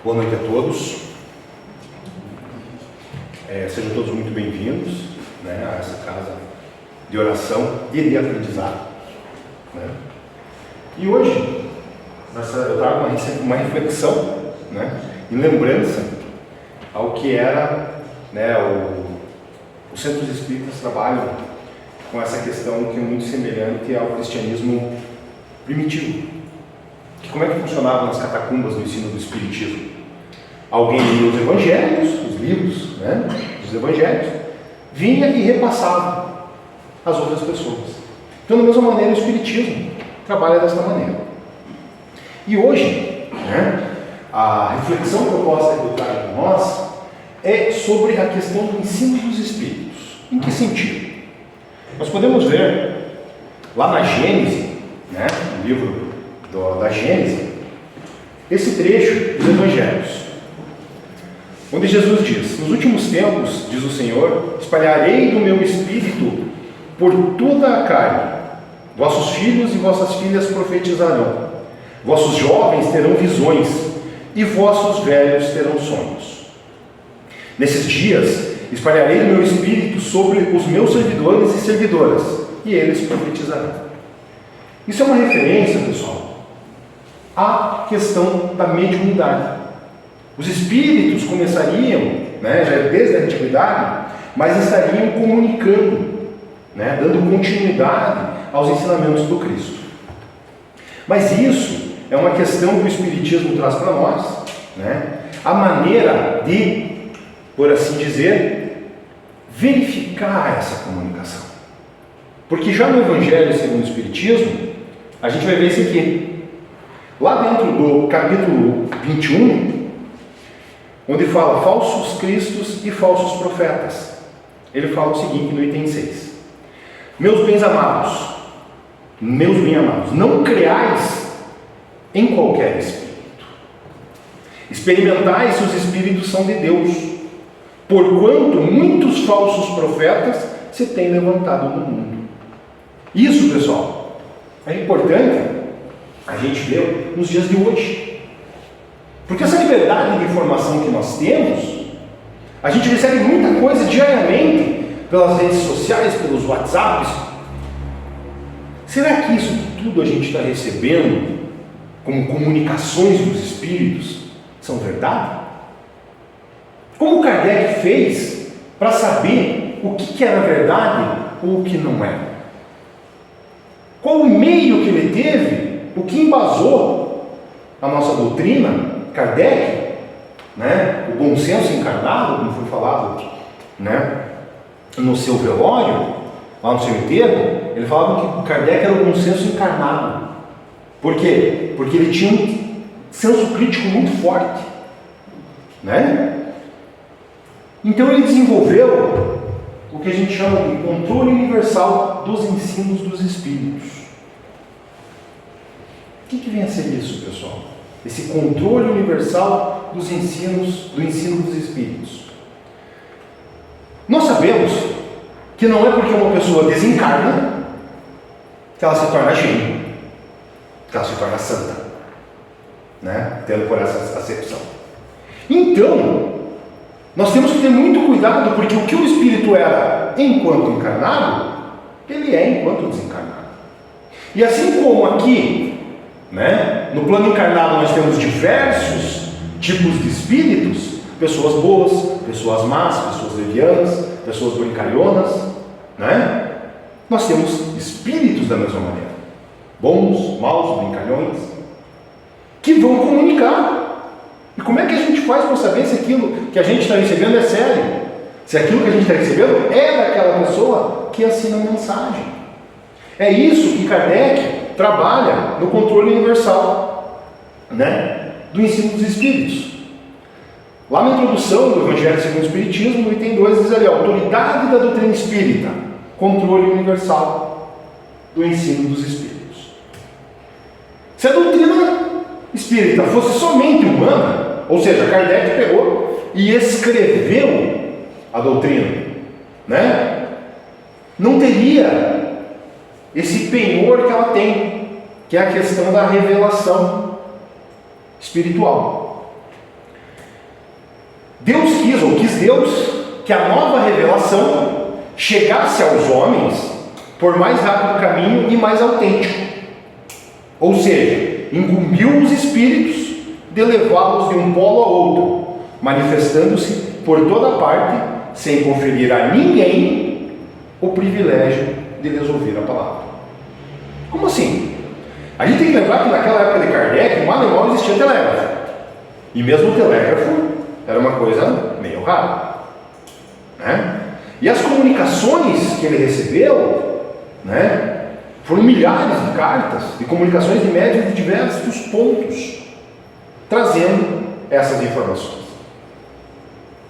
Boa noite a todos. Sejam todos muito bem-vindos, a essa casa de oração e de aprendizado. E hoje eu trago uma reflexão, em lembrança ao que era os centros espíritas trabalham com essa questão que é muito semelhante ao cristianismo primitivo. Como é que funcionava nas catacumbas do ensino do Espiritismo? Alguém lia os evangelhos, os livros dos evangelhos, vinha e repassava às outras pessoas. Então, da mesma maneira, o Espiritismo trabalha desta maneira. E hoje, a reflexão proposta que eu trago para nós é sobre a questão do ensino dos Espíritos. Em que sentido? Nós podemos ver lá na Gênese, no livro da Gênese, esse trecho dos Evangelhos, onde Jesus diz: nos últimos tempos, diz o Senhor, espalharei do meu Espírito por toda a carne, vossos filhos e vossas filhas profetizarão, vossos jovens terão visões, e vossos velhos terão sonhos. Nesses dias, espalharei do meu Espírito sobre os meus servidores e servidoras, e eles profetizarão. Isso é uma referência, pessoal, à questão da mediunidade. Os espíritos começariam, já desde a antiguidade, mas estariam comunicando, dando continuidade aos ensinamentos do Cristo. Mas isso é uma questão que o Espiritismo traz para nós, a maneira de, por assim dizer, verificar essa comunicação. Porque já no Evangelho segundo o Espiritismo, a gente vai ver isso aqui. Lá dentro do capítulo 21, onde fala falsos cristos e falsos profetas, ele fala o seguinte no item 6: meus bem amados, não creais em qualquer espírito, experimentai se os espíritos são de Deus, porquanto muitos falsos profetas se têm levantado no mundo. Isso, pessoal, é importante a gente ver nos dias de hoje, porque essa liberdade de informação que nós temos, a gente recebe muita coisa diariamente pelas redes sociais, pelos WhatsApps. Será que isso tudo a gente está recebendo como comunicações dos espíritos são verdade? Como Kardec fez para saber o que era verdade ou o que não é? Qual o meio que ele teve? O que embasou a nossa doutrina? Kardec, o bom senso encarnado, como foi falado, no seu velório, lá no seu enterro, ele falava que Kardec era o bom senso encarnado. Por quê? Porque ele tinha um senso crítico muito forte, Então ele desenvolveu o que a gente chama de controle universal dos ensinos dos espíritos. O que vem a ser isso, pessoal? Esse controle universal dos ensinos, do ensino dos espíritos. Nós sabemos que não é porque uma pessoa desencarna que ela se torna gênio, que ela se torna santa, tendo por essa acepção. Então, nós temos que ter muito cuidado, porque o que o espírito era enquanto encarnado, ele é enquanto desencarnado. E assim como aqui, no plano encarnado nós temos diversos tipos de espíritos, pessoas boas, pessoas más, pessoas levianas, pessoas brincalhonas, nós temos espíritos da mesma maneira, bons, maus, brincalhões, que vão comunicar. E como é que a gente faz para saber se aquilo que a gente está recebendo é sério? Se aquilo que a gente está recebendo é daquela pessoa que assina a mensagem? É isso que Kardec trabalha no controle universal, do ensino dos espíritos. Lá na introdução do Evangelho segundo o Espiritismo, no item 2, diz ali: autoridade da doutrina espírita, controle universal do ensino dos espíritos. Se a doutrina espírita fosse somente humana, ou seja, Kardec pegou e escreveu a doutrina, não teria esse penhor que ela tem, que é a questão da revelação espiritual. quis Deus que a nova revelação chegasse aos homens por mais rápido caminho e mais autêntico. Ou seja, incumbiu os espíritos de levá-los de um polo a outro, manifestando-se por toda parte, sem conferir a ninguém o privilégio de lhes ouvir a palavra. Como assim? A gente tem que lembrar que naquela época de Kardec, mal e mal existia telégrafo. E mesmo o telégrafo era uma coisa meio rara, né? E as comunicações que ele recebeu, né, foram milhares de cartas, de comunicações de médiuns de diversos pontos, trazendo essas informações.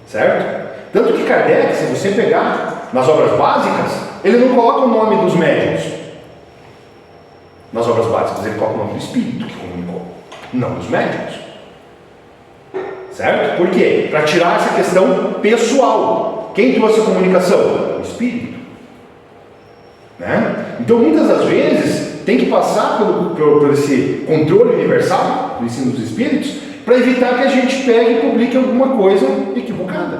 Certo? Tanto que Kardec, se você pegar nas obras básicas, ele não coloca o nome dos médiuns. Nas obras básicas, ele coloca o nome do espírito que comunicou, não dos médiuns. Certo? Por quê? Para tirar essa questão pessoal. Quem trouxe a comunicação? O espírito. Né? Então, muitas das vezes, tem que passar por esse controle universal do ensino dos espíritos para evitar que a gente pegue e publique alguma coisa equivocada.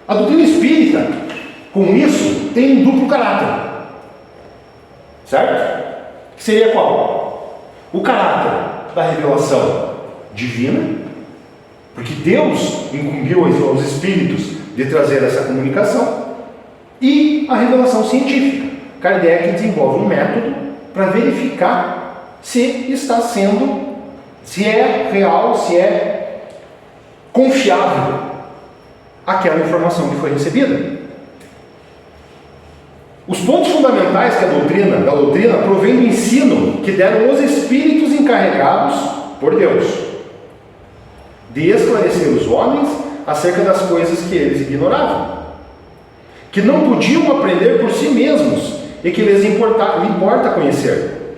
A doutrina espírita, com isso, tem um duplo caráter. Certo? Que seria qual? O caráter da revelação divina, porque Deus incumbiu aos espíritos de trazer essa comunicação, e a revelação científica. Kardec desenvolve um método para verificar se está sendo, se é real, se é confiável aquela informação que foi recebida. Os pontos fundamentais da doutrina provém do ensino que deram os espíritos encarregados por Deus de esclarecer os homens acerca das coisas que eles ignoravam, que não podiam aprender por si mesmos e que lhes importa conhecer,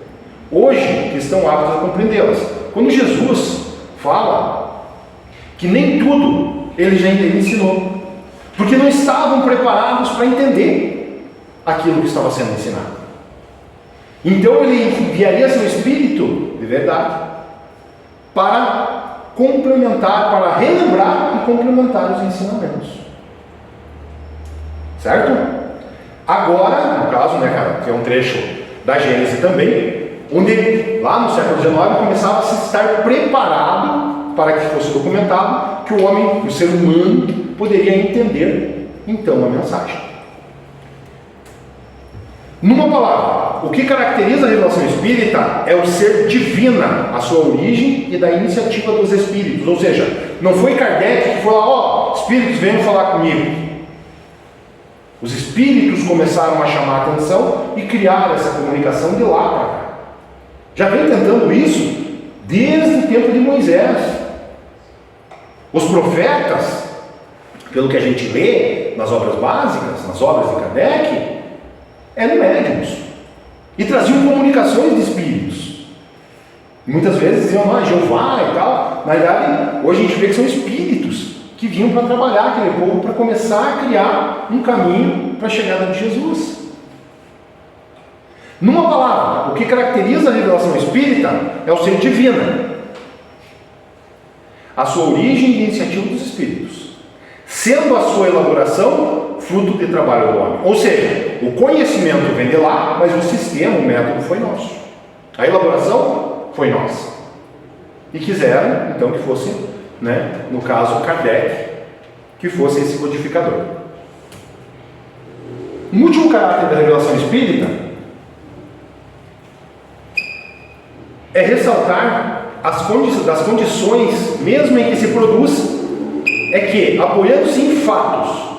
hoje que estão aptos a compreendê-las. Quando Jesus fala que nem tudo ele já ensinou, porque não estavam preparados para entender aquilo que estava sendo ensinado. Então ele enviaria seu espírito de verdade para complementar, para relembrar e complementar os ensinamentos. Certo? Agora, no caso, né, cara, que é um trecho da Gênesis também, onde lá no século XIX começava a se estar preparado para que fosse documentado que o homem, o ser humano, poderia entender então a mensagem. Numa palavra, o que caracteriza a revelação espírita é o ser divina, a sua origem e da iniciativa dos espíritos. Ou seja, não foi Kardec que foi lá, espíritos, venham falar comigo. Os espíritos começaram a chamar a atenção e criaram essa comunicação de lá para cá. Já vem tentando isso desde o tempo de Moisés. Os profetas, pelo que a gente lê nas obras básicas, nas obras de Kardec, eram médiuns e traziam comunicações de espíritos. E muitas vezes diziam, Jeová e tal. Na verdade, hoje a gente vê que são espíritos que vinham para trabalhar aquele povo, para começar a criar um caminho para a chegada de Jesus. Numa palavra, o que caracteriza a revelação espírita é o ser divina, a sua origem e iniciativa dos espíritos, sendo a sua elaboração fruto de trabalho do homem. Ou seja, o conhecimento vem de lá, mas o sistema, o método foi nosso. A elaboração foi nossa. E quiseram, então, que fosse, né, no caso Kardec, que fosse esse codificador. Um último caráter da revelação espírita é ressaltar das condições, mesmo em que se produz, é que, apoiando-se em fatos,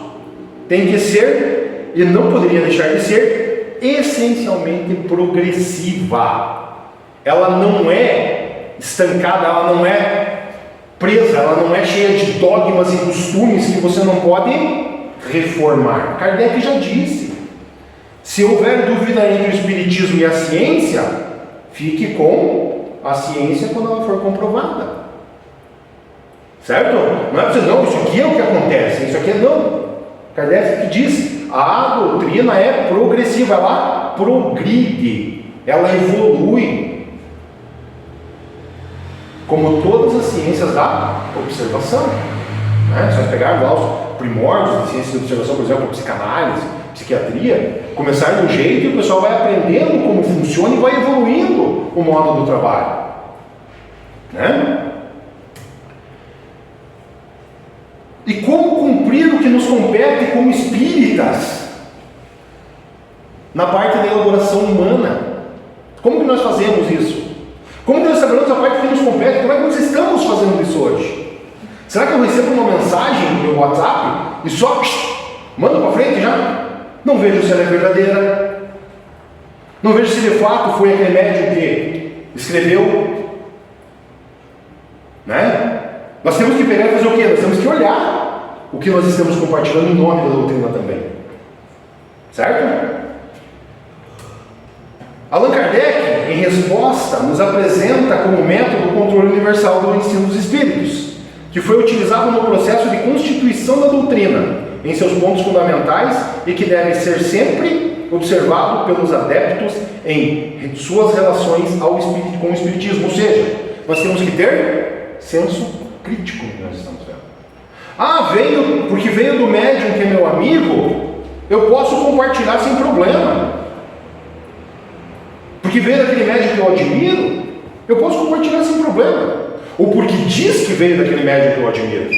tem que ser, e não poderia deixar de ser, essencialmente progressiva. Ela não é estancada, ela não é presa, ela não é cheia de dogmas e costumes que você não pode reformar. Kardec já disse, se houver dúvida entre o espiritismo e a ciência, fique com a ciência quando ela for comprovada. Certo? Não é para dizer, não, isso aqui é o que acontece, isso aqui é não. Kardec diz, a doutrina é progressiva, ela progride, ela evolui. como todas as ciências da observação. Né? Se nós pegarmos lá os primórdios de ciências de observação, por exemplo, psicanálise, psiquiatria, começar de um jeito e o pessoal vai aprendendo como funciona e vai evoluindo o modo do trabalho. Né? E como cumprir o que nos compete como espíritas na parte da elaboração humana? Como que nós fazemos isso? Como que nós trabalhamos a parte que nos compete? Como é que nós estamos fazendo isso hoje? Será que eu recebo uma mensagem no meu WhatsApp e só mando para frente já? Não vejo se ela é verdadeira. Não vejo se de fato foi aquele médium que escreveu. Né? Nós temos que pegar e fazer o quê? Nós temos que olhar o que nós estamos compartilhando em nome da doutrina também. Certo? Allan Kardec, em resposta, nos apresenta como método o controle universal do ensino dos espíritos, que foi utilizado no processo de constituição da doutrina, em seus pontos fundamentais e que deve ser sempre observado pelos adeptos em suas relações com o espiritismo. Ou seja, nós temos que ter senso crítico no que nós estamos vendo. Porque veio do médium que é meu amigo, eu posso compartilhar sem problema. Porque veio daquele médium que eu admiro, eu posso compartilhar sem problema. Ou porque diz que veio daquele médium que eu admiro,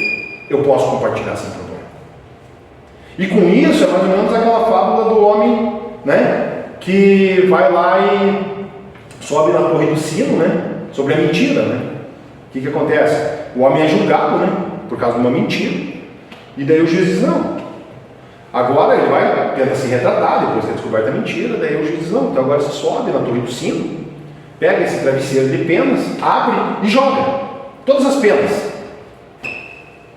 eu posso compartilhar sem problema. E com isso é mais ou menos aquela fábula do homem, né, que vai lá e sobe na torre do sino, né, sobre a mentira, né. O que acontece? O homem é julgado, né, por causa de uma mentira. E daí o juiz diz, não. Agora ele vai, tenta se retratar, depois de ter descoberto a mentira, daí o juiz diz, não, então agora você sobe na torre do sino, pega esse travesseiro de penas, abre e joga. Todas as penas.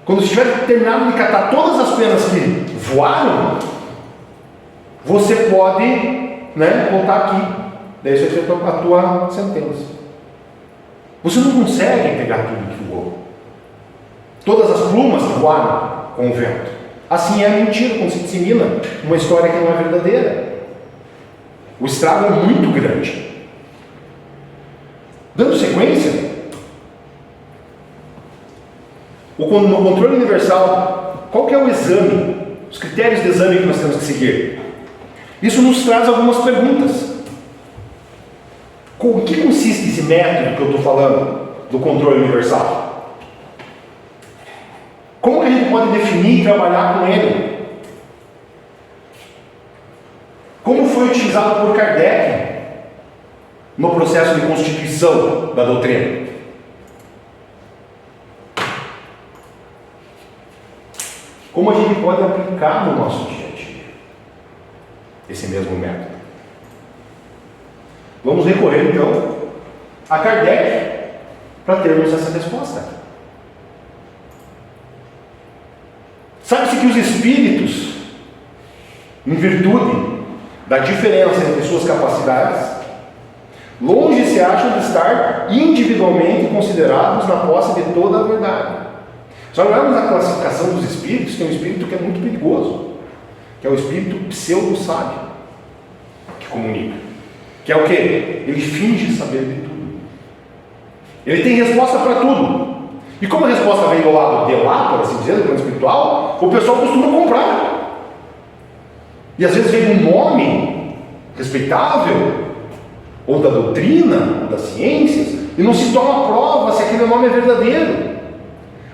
Quando você tiver terminado de catar todas as penas que voaram, você pode, né, voltar aqui. Daí você fez a tua sentença. Você não consegue pegar tudo que voou. Todas as plumas que voaram com o vento. Assim é a mentira, quando se dissemina uma história que não é verdadeira. O estrago é muito grande. Dando sequência, no controle universal, qual que é o exame? Os critérios de exame que nós temos que seguir? Isso nos traz algumas perguntas. Com que consiste esse método que eu estou falando do controle universal? Como que a gente pode definir e trabalhar com ele? Como foi utilizado por Kardec no processo de constituição da doutrina? Como a gente pode aplicar no nosso dia a dia esse mesmo método? Vamos recorrer então a Kardec para termos essa resposta. Sabe-se que os espíritos, em virtude da diferença entre suas capacidades, longe se acham de estar individualmente considerados na posse de toda a verdade. Se olharmos a classificação dos espíritos, tem um espírito que é muito perigoso, que é o espírito pseudo-sábio, que comunica. Que é o quê? Ele finge saber de tudo. Ele tem resposta para tudo. E como a resposta vem do lado de lá, por assim dizer, do plano espiritual, o pessoal costuma comprar. E às vezes vem um nome respeitável, ou da doutrina, ou das ciências, e não se toma prova se aquele nome é verdadeiro.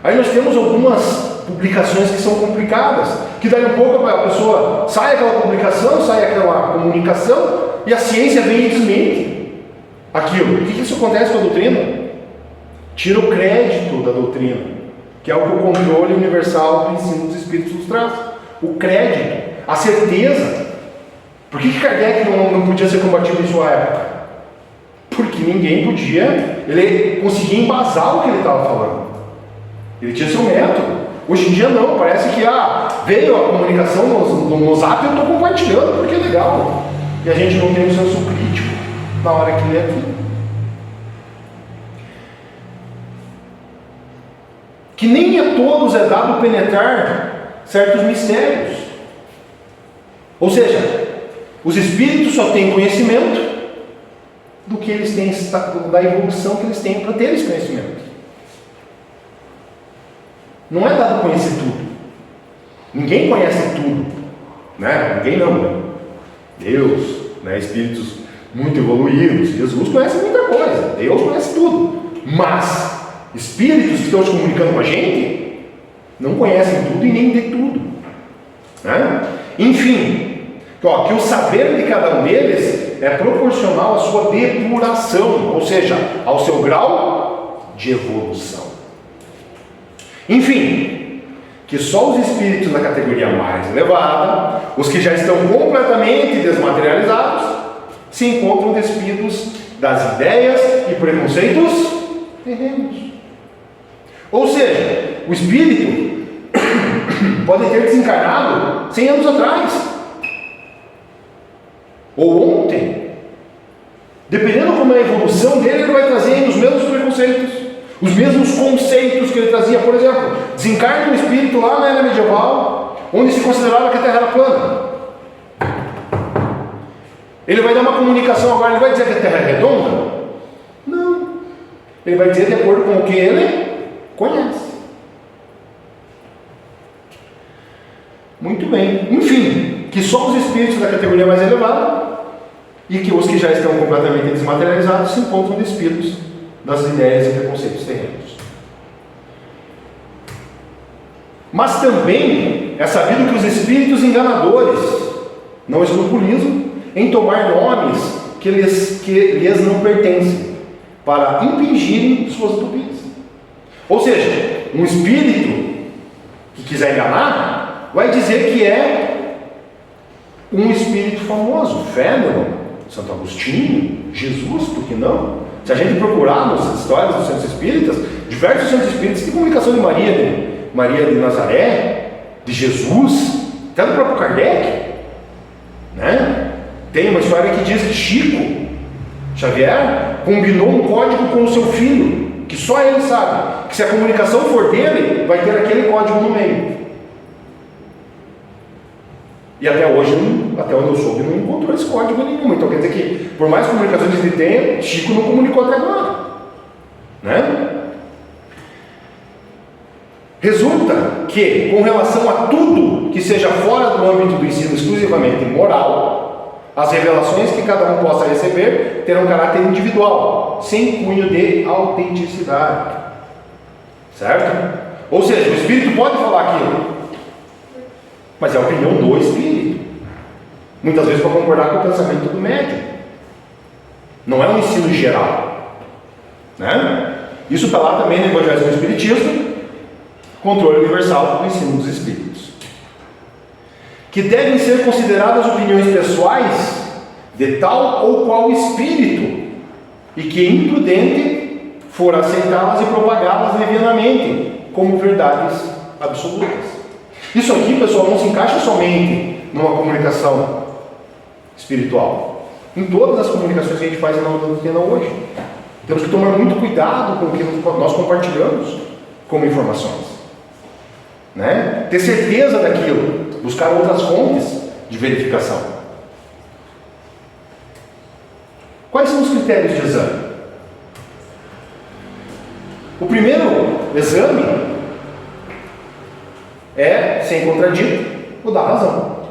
Aí nós temos algumas publicações que são complicadas, que daí um pouco a pessoa sai aquela publicação, sai aquela comunicação, e a ciência vem e desmente aquilo. O que isso acontece com a doutrina? Tira o crédito da doutrina, que é o que o controle universal do ensino dos espíritos nos traz. O crédito, a certeza. Por que Kardec não podia ser combatido em sua época? Porque ninguém podia, ele conseguia embasar o que ele estava falando. Ele tinha seu método. Hoje em dia não, parece que veio a comunicação no zap e eu estou compartilhando porque é legal. E a gente não tem o senso crítico na hora que lê aquilo. Que nem a todos é dado penetrar certos mistérios. Ou seja, os espíritos só têm conhecimento do que eles têm, da evolução que eles têm para ter esse conhecimento. não é dado conhecer tudo. Ninguém conhece tudo, né? Ninguém não, né? Deus, né? Espíritos muito evoluídos, Jesus conhece muita coisa, Deus conhece tudo, mas espíritos que estão se comunicando com a gente não conhecem tudo e nem de tudo, né? Enfim, ó, que o saber de cada um deles é proporcional à sua depuração, ou seja, ao seu grau de evolução. Enfim, que só os espíritos da categoria mais elevada, os que já estão completamente desmaterializados, se encontram despidos das ideias e preconceitos terrenos. Ou seja, o espírito pode ter desencarnado 100 anos atrás, ou ontem. Dependendo como é a evolução dele, ele vai trazer os mesmos preconceitos, os mesmos conceitos que ele trazia. Por exemplo, desencarna um espírito lá na era medieval, onde se considerava que a Terra era plana. Ele vai dar uma comunicação agora, ele vai dizer que a Terra é redonda? Não. Ele vai dizer de acordo com o que ele conhece. Muito bem. Enfim, que só os espíritos da categoria mais elevada e que os que já estão completamente desmaterializados se encontram despidos das ideias e preconceitos terrenos. Mas também é sabido que os espíritos enganadores não escrupulizam em tomar nomes que lhes não pertencem, para impingirem suas utopias. Ou seja, um espírito que quiser enganar, vai dizer que é um espírito famoso, Fênelon, Santo Agostinho, Jesus, por que não? Se a gente procurar nas histórias dos centros espíritas, diversos centros espíritas têm comunicação de Maria de Nazaré, de Jesus, até do próprio Kardec, né? Tem uma história que diz que Chico Xavier combinou um código com o seu filho, que só ele sabe, que se a comunicação for dele, vai ter aquele código no meio. E até hoje, até onde eu soube, não encontrou esse código nenhum. Então quer dizer que, por mais comunicações que ele tenha, Chico não comunicou até agora, né? Resulta que, com relação a tudo que seja fora do âmbito do ensino exclusivamente moral, as revelações que cada um possa receber terão caráter individual, sem cunho de autenticidade. Certo? Ou seja, o espírito pode falar aquilo, mas é a opinião do espírito. Muitas vezes para concordar com o pensamento do médium. Não é um ensino geral, né? Isso está lá também no Evangelho do Espiritismo, controle universal do ensino dos espíritos, que devem ser consideradas opiniões pessoais de tal ou qual espírito, e que imprudente for aceitá-las e propagá-las levianamente como verdades absolutas. Isso aqui, pessoal, não se encaixa somente numa comunicação espiritual. Em todas as comunicações que a gente faz na doutrina hoje, temos que tomar muito cuidado com o que nós compartilhamos como informações, né? Ter certeza daquilo, buscar outras fontes de verificação. Quais são os critérios de exame? O primeiro exame é, sem contradito, o da razão.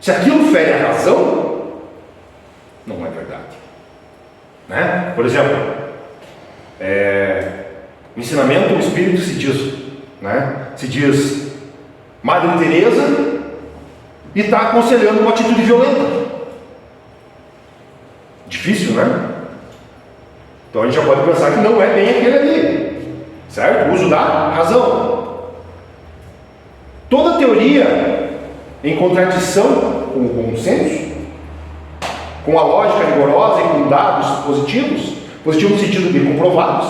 Se aquilo fere a razão, não é verdade, né? Por exemplo, o ensinamento do Espírito se diz, né? Se diz Madre Teresa e está aconselhando uma atitude violenta. Difícil, né? Então a gente já pode pensar que não é bem aquele ali, certo? O uso da razão. Toda teoria em contradição com o bom senso, com a lógica rigorosa e com dados positivos no sentido de comprovados,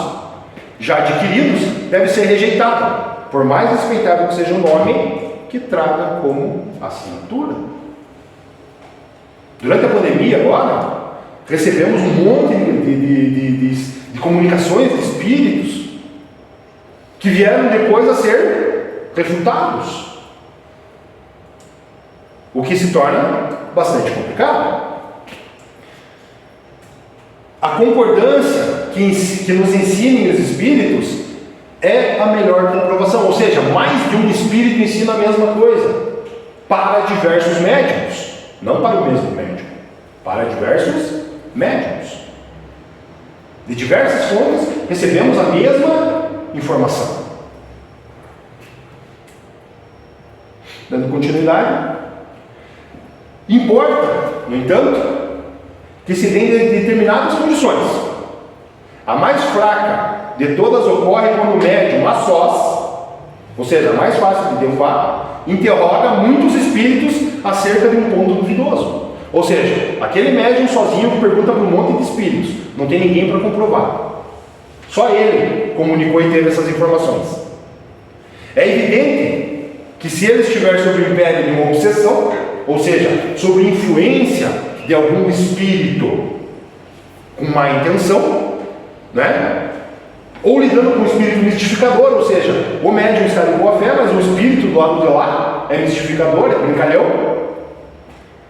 já adquiridos, deve ser rejeitada, por mais respeitável que seja o nome que traga como assinatura. Durante a pandemia agora, recebemos um monte de comunicações de espíritos que vieram depois a ser refutados, o que se torna bastante complicado. A concordância que nos ensinem os espíritos é a melhor comprovação. Ou seja, mais de um espírito ensina a mesma coisa para diversos médiuns, não para o mesmo médium, para diversos médiuns. De diversas fontes recebemos a mesma informação. Dando continuidade, importa, no entanto, que se tenha determinadas condições. A mais fraca de todas ocorre quando o médium, a sós, ou seja, a mais fácil de derrubar, interroga muitos espíritos acerca de um ponto duvidoso. Ou seja, aquele médium sozinho pergunta para um monte de espíritos, não tem ninguém para comprovar. Só ele comunicou e teve essas informações. É evidente que se ele estiver sob o império de uma obsessão, ou seja, sob influência de algum espírito com má intenção, né? Ou lidando com um espírito mistificador, ou seja, o médium está de boa fé, mas o espírito do lado de lá é mistificador, é brincalhão.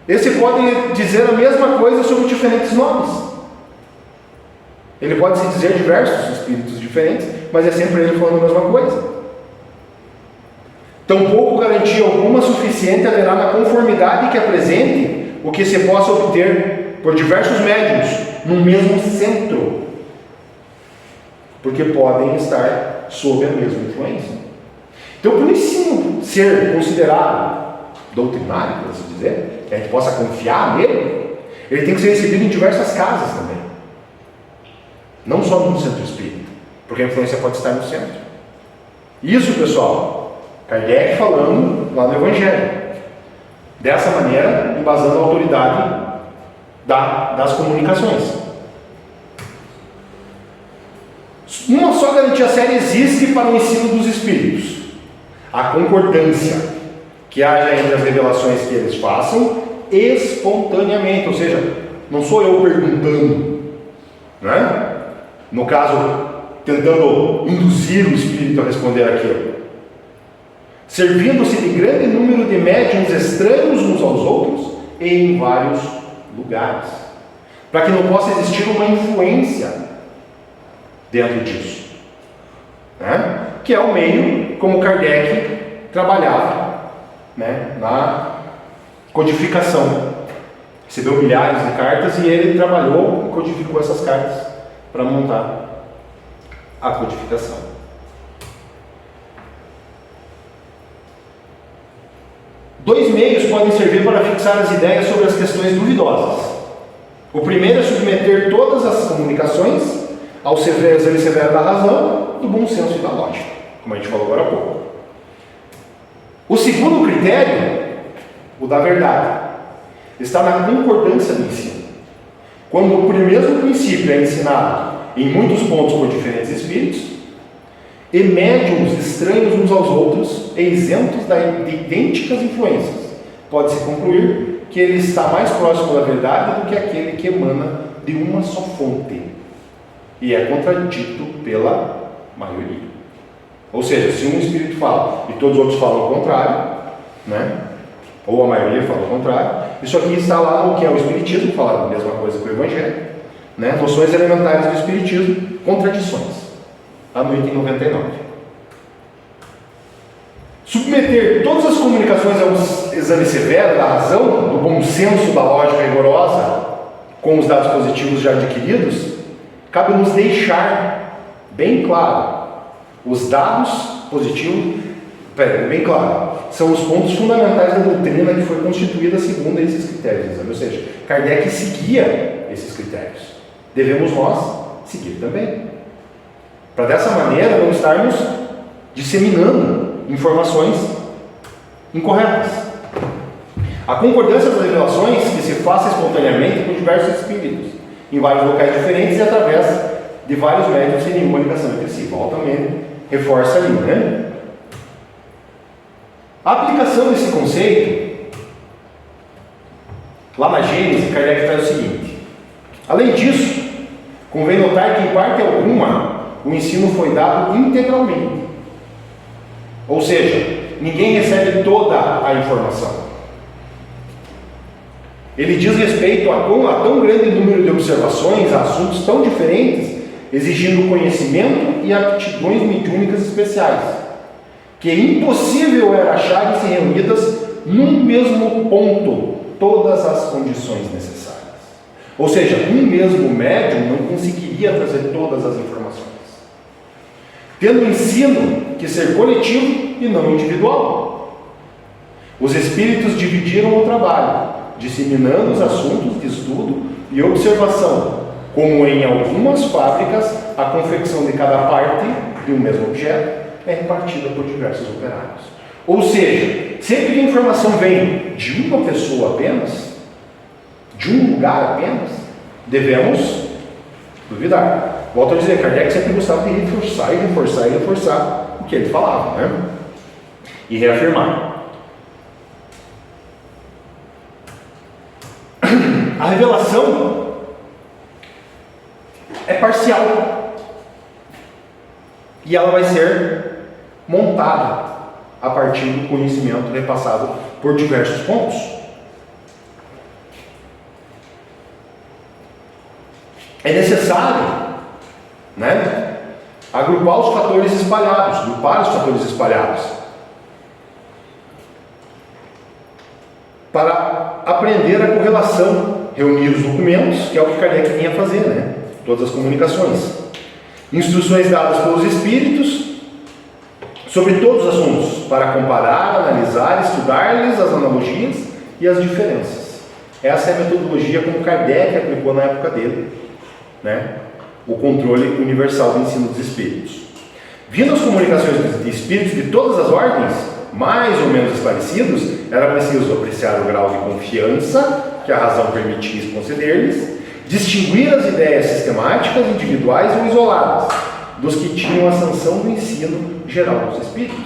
Esse pode dizer a mesma coisa sobre diferentes nomes. Ele pode se dizer diversos espíritos diferentes, mas é sempre ele falando a mesma coisa. Tampouco garantia alguma suficiente haverá na conformidade que apresente o que se possa obter por diversos médiuns no mesmo centro, porque podem estar sob a mesma influência. Então, por ensino ser considerado doutrinário, por assim dizer, que a gente possa confiar nele, ele tem que ser recebido em diversas casas também, não só no centro espírita, porque a influência pode estar no centro. Isso, pessoal, Kardec falando lá no Evangelho, dessa maneira, embasando a autoridade das comunicações. Uma só garantia séria existe para o ensino dos espíritos: a concordância que haja entre as revelações que eles façam espontaneamente, ou seja, não sou eu perguntando, né? No caso, tentando induzir o espírito a responder aquilo, servindo-se de grande número de médiuns estranhos uns aos outros e em vários lugares, para que não possa existir uma influência dentro disso, né? Que é o meio como Kardec trabalhava, né? Na codificação. Recebeu milhares de cartas e ele trabalhou e codificou essas cartas para montar a codificação. Dois meios podem servir para fixar as ideias sobre as questões duvidosas. O primeiro é submeter todas as comunicações ao exame severo da razão, do bom senso e da lógica, como a gente falou agora há pouco. O segundo critério, o da verdade, está na concordância do ensino. Quando o mesmo princípio é ensinado em muitos pontos por diferentes espíritos, e médiuns estranhos uns aos outros e isentos de idênticas influências, pode-se concluir que ele está mais próximo da verdade do que aquele que emana de uma só fonte e é contradito pela maioria. Ou seja, se um espírito fala e todos os outros falam o contrário, né? Ou a maioria fala o contrário, isso aqui está lá no que é o Espiritismo, falar a mesma coisa que o Evangelho, né? Noções elementares do Espiritismo, contradições. A no item 99. Submeter todas as comunicações ao exame severo da razão, do bom senso, da lógica rigorosa, com os dados positivos já adquiridos, cabe nos deixar bem claro os dados positivos, bem claro, são os pontos fundamentais da doutrina que foi constituída segundo esses critérios, ou seja, Kardec seguia esses critérios, devemos nós seguir também, para dessa maneira não estarmos disseminando informações incorretas. A concordância das revelações que se faça espontaneamente com diversos espíritos, em vários locais diferentes e através de vários médiuns sem nenhuma ligação entre si. Volta também, reforça ali, né? A aplicação desse conceito, lá na Gênesis, Kardec traz o seguinte: além disso, convém notar que em parte alguma o ensino foi dado integralmente. Ou seja, ninguém recebe toda a informação. Ele diz respeito a tão grande número de observações, a assuntos tão diferentes, exigindo conhecimento e aptidões mediúnicas especiais, que impossível era acharem-se reunidas num mesmo ponto todas as condições necessárias. Ou seja, um mesmo médium não conseguiria trazer todas as informações, tendo o ensino que ser coletivo e não individual. Os espíritos dividiram o trabalho, disseminando os assuntos de estudo e observação, como em algumas fábricas a confecção de cada parte de um mesmo objeto é repartida por diversos operários. Ou seja, sempre que a informação vem de uma pessoa apenas, de um lugar apenas, devemos duvidar. Volto a dizer, Kardec sempre gostava de reforçar e reforçar e reforçar o que ele falava, né? E reafirmar. A revelação é parcial e ela vai ser montada a partir do conhecimento repassado por diversos pontos. É necessário, né, agrupar os fatores espalhados, grupar os fatores espalhados, para aprender a correlação, reunir os documentos, que é o que Kardec vinha fazer, né? Todas as comunicações. Instruções dadas pelos espíritos sobre todos os assuntos, para comparar, analisar, estudar-lhes as analogias e as diferenças. Essa é a metodologia como Kardec aplicou na época dele, né? O controle universal do ensino dos espíritos. Vindo as comunicações de espíritos de todas as ordens, mais ou menos esclarecidos, era preciso apreciar o grau de confiança que a razão permitia conceder-lhes, distinguir as ideias sistemáticas, individuais ou isoladas, dos que tinham a sanção do ensino geral dos espíritos.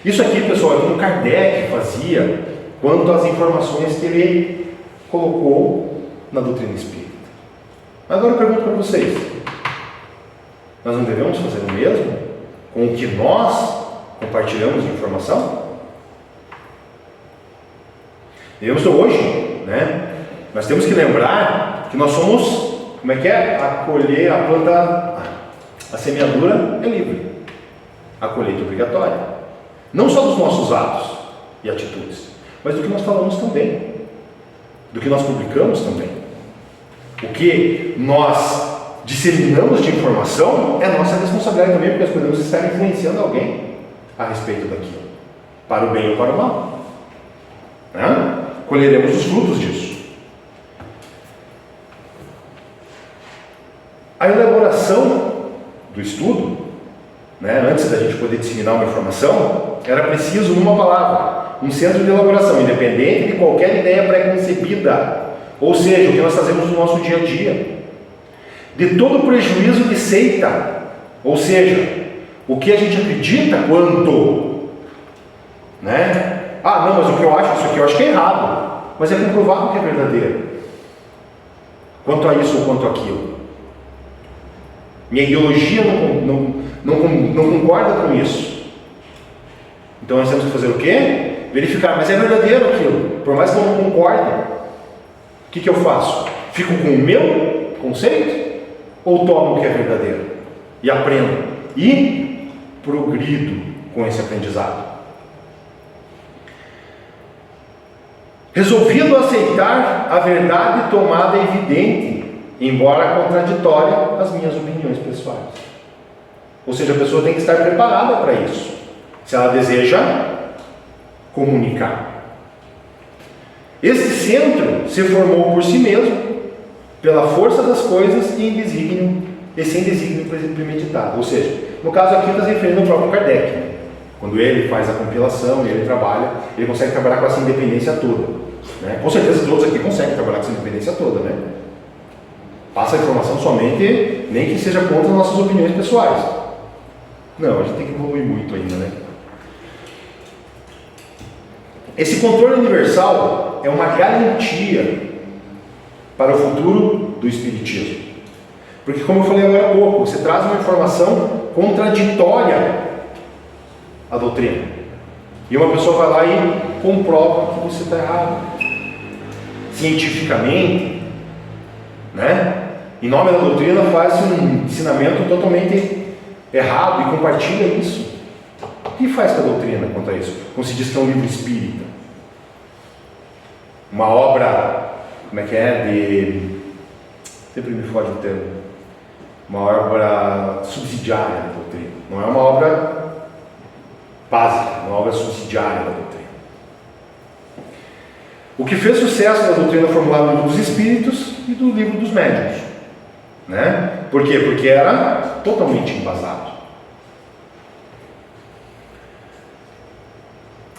Isso aqui, pessoal, é como Kardec fazia quanto às informações que ele colocou na doutrina espírita. Agora eu pergunto para vocês, nós não devemos fazer o mesmo com o que nós compartilhamos de informação? Devemos hoje, né? Nós temos que lembrar que nós somos, como é que é? Acolher a planta, a semeadura é livre, a colheita é obrigatória. Não só dos nossos atos e atitudes, mas do que nós falamos também, do que nós publicamos também. O que nós disseminamos de informação é nossa responsabilidade também, porque nós podemos estar influenciando alguém a respeito daquilo, para o bem ou para o mal, né? Colheremos os frutos disso. A elaboração do estudo, né, antes da gente poder disseminar uma informação, era preciso, numa palavra, um centro de elaboração independente de qualquer ideia pré-concebida, ou seja, o que nós fazemos no nosso dia a dia, de todo prejuízo de seita, ou seja, o que a gente acredita quanto, né? Ah, não, mas o que eu acho, isso aqui eu acho que é errado, mas é comprovado que é verdadeiro, quanto a isso ou quanto àquilo. Minha ideologia não concorda com isso. Então nós temos que fazer o quê? Verificar, mas é verdadeiro aquilo, por mais que eu não concorde. O que eu faço? Fico com o meu conceito? Ou tomo o que é verdadeiro? E aprendo. E progrido com esse aprendizado. Resolvido aceitar a verdade tomada evidente, embora contraditória às minhas opiniões pessoais. Ou seja, a pessoa tem que estar preparada para isso, se ela deseja comunicar. Esse centro se formou por si mesmo, pela força das coisas e sem desígnio premeditado. Ou seja, no caso aqui está se referindo ao próprio Kardec, né? Quando ele faz a compilação e ele trabalha, ele consegue trabalhar com essa independência toda, né? Com certeza todos aqui conseguem trabalhar com essa independência toda, né? Passa a informação somente, nem que seja contra nossas opiniões pessoais. Não, a gente tem que evoluir muito ainda, né? Esse controle universal é uma garantia para o futuro do Espiritismo. Porque, como eu falei agora há pouco, você traz uma informação contraditória à doutrina. E uma pessoa vai lá e comprova que você está errado. Cientificamente, né? em nome da doutrina, faz um ensinamento totalmente errado e compartilha isso. O que faz com a doutrina quanto a isso? Como se diz que é um livro espírita, uma obra, como é que é, sempre me foge o termo, uma obra subsidiária da doutrina, não é uma obra básica, uma obra subsidiária da doutrina. O que fez sucesso da doutrina formulada no livro dos Espíritos e do livro dos Médiuns, né? Por quê? Porque era totalmente embasado.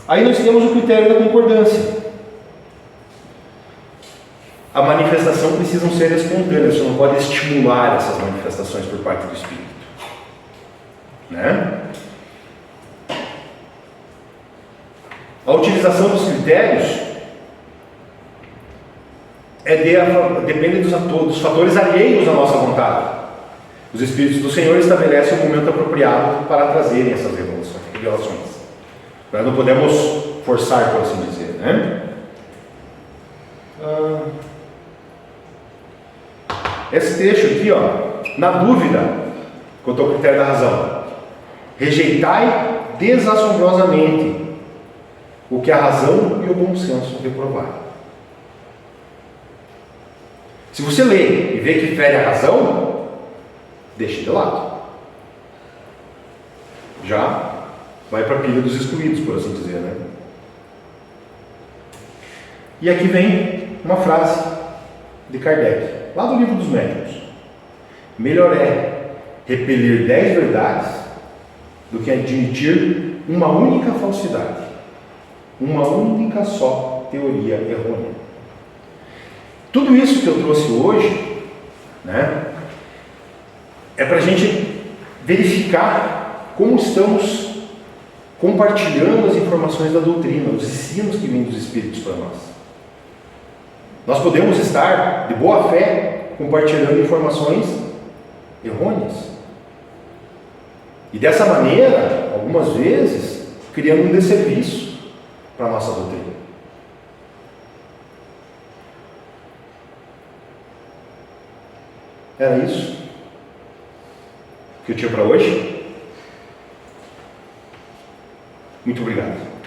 Aí nós temos o critério da concordância. A manifestação precisa ser espontânea, você não pode estimular essas manifestações por parte do Espírito, né? A utilização dos critérios depende dos fatores alheios à nossa vontade. Os Espíritos do Senhor estabelecem o momento apropriado para trazerem essas revelações. Nós não podemos forçar, por assim dizer, né? Esse trecho aqui, ó, na dúvida, quanto ao critério da razão, rejeitai desassombrosamente o que a razão e o bom senso reprovarem. Se você lê e vê que fere a razão, deixe de lado. Já vai para a pilha dos excluídos, por assim dizer, né? E aqui vem uma frase de Kardec, lá do livro dos Médiuns: melhor é repelir 10 verdades do que admitir uma única falsidade, uma única só teoria errônea. Tudo isso que eu trouxe hoje, né, é para a gente verificar como estamos compartilhando as informações da doutrina, os ensinos que vêm dos Espíritos para nós. Nós podemos estar de boa fé compartilhando informações errôneas. E dessa maneira, algumas vezes, criando um desserviço para a nossa doutrina. Era isso que eu tinha para hoje. Muito obrigado.